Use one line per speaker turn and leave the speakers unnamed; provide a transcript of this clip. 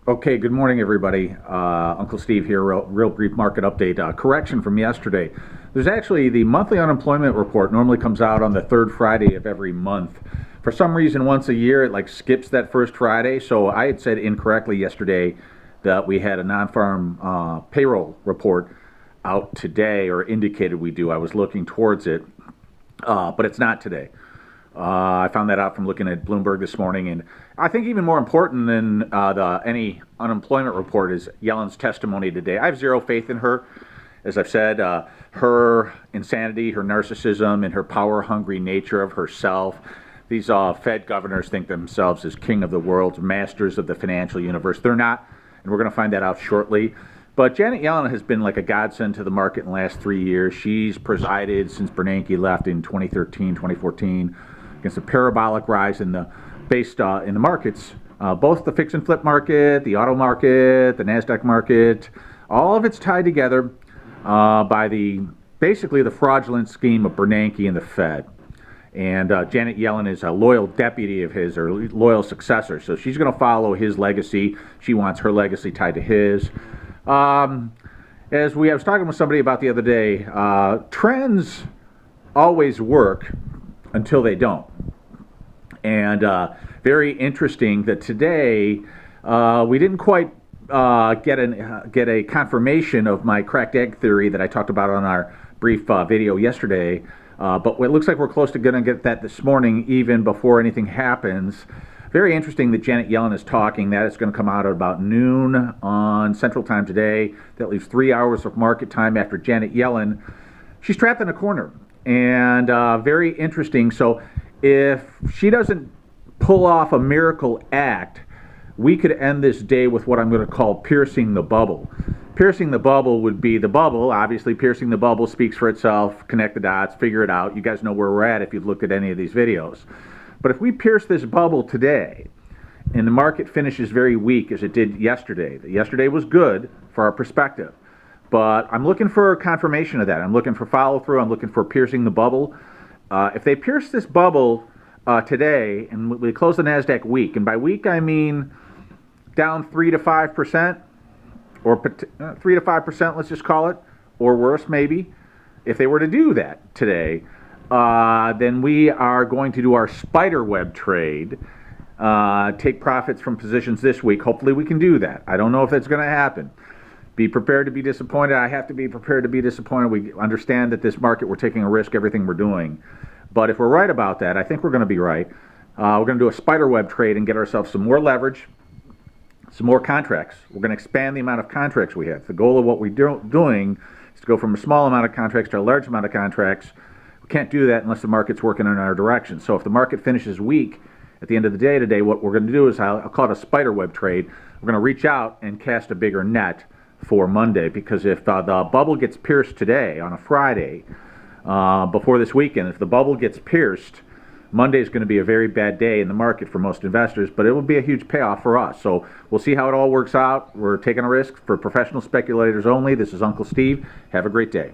Okay, good morning, everybody. Uncle Steve here, real brief market update. Correction from yesterday. There's actually the monthly unemployment report normally comes out on the third Friday of every month. For some reason, once a year, it skips that first Friday. So I had said incorrectly yesterday that we had a non-farm payroll report out today, or indicated we do. I was looking towards it, but it's not today. I found that out from looking at Bloomberg this morning, and I think even more important than any unemployment report is Yellen's testimony today. I have zero faith in her. As I've said, her insanity, her narcissism, and her power-hungry nature of herself. These Fed governors think themselves as king of the world, masters of the financial universe. They're not, and we're going to find that out shortly. But Janet Yellen has been like a godsend to the market in the last 3 years. She's presided since Bernanke left in 2013, 2014, against a parabolic rise in the markets, both the fix and flip market, the auto market, the NASDAQ market. All of it's tied together by basically the fraudulent scheme of Bernanke and the Fed. And Janet Yellen is a loyal deputy of his, or loyal successor. So she's going to follow his legacy. She wants her legacy tied to his. As I was talking with somebody about the other day, trends always work until they don't. And very interesting that today we didn't quite get a confirmation of my cracked egg theory that I talked about on our brief video yesterday. But it looks like we're close to going to get that this morning, even before anything happens. Very interesting that Janet Yellen is talking. That is going to come out at about noon on Central Time today. That leaves 3 hours of market time after Janet Yellen. She's trapped in a corner. And very interesting. So if she doesn't pull off a miracle act, we could end this day with what I'm going to call piercing the bubble. Piercing the bubble would be the bubble. Obviously, piercing the bubble speaks for itself. Connect the dots, figure it out. You guys know where we're at if you've looked at any of these videos. But if we pierce this bubble today and the market finishes very weak as it did yesterday, yesterday was good for our perspective. But I'm looking for confirmation of that. I'm looking for follow-through. I'm looking for piercing the bubble. If they pierce this bubble today, and we close the NASDAQ weak, and by weak I mean down 3 to 5%, or 3 to 5%, let's just call it, or worse maybe. If they were to do that today, then we are going to do our spider web trade, take profits from positions this week. Hopefully we can do that. I don't know if that's going to happen. Be prepared to be disappointed. I have to be prepared to be disappointed. We understand that this market, we're taking a risk, everything we're doing. But if we're right about that, I think we're going to be right. We're going to do a spider web trade and get ourselves some more leverage, some more contracts. We're going to expand the amount of contracts we have. The goal of what we're doing is to go from a small amount of contracts to a large amount of contracts. We can't do that unless the market's working in our direction. So if the market finishes weak at the end of the day today, what we're going to do is, I'll call it a spider web trade. We're going to reach out and cast a bigger net for Monday, because if the bubble gets pierced today on a Friday before this weekend, if the bubble gets pierced, Monday is going to be a very bad day in the market for most investors, but it will be a huge payoff for us. So we'll see how it all works out. We're taking a risk for professional speculators only. This is Uncle Steve. Have a great day.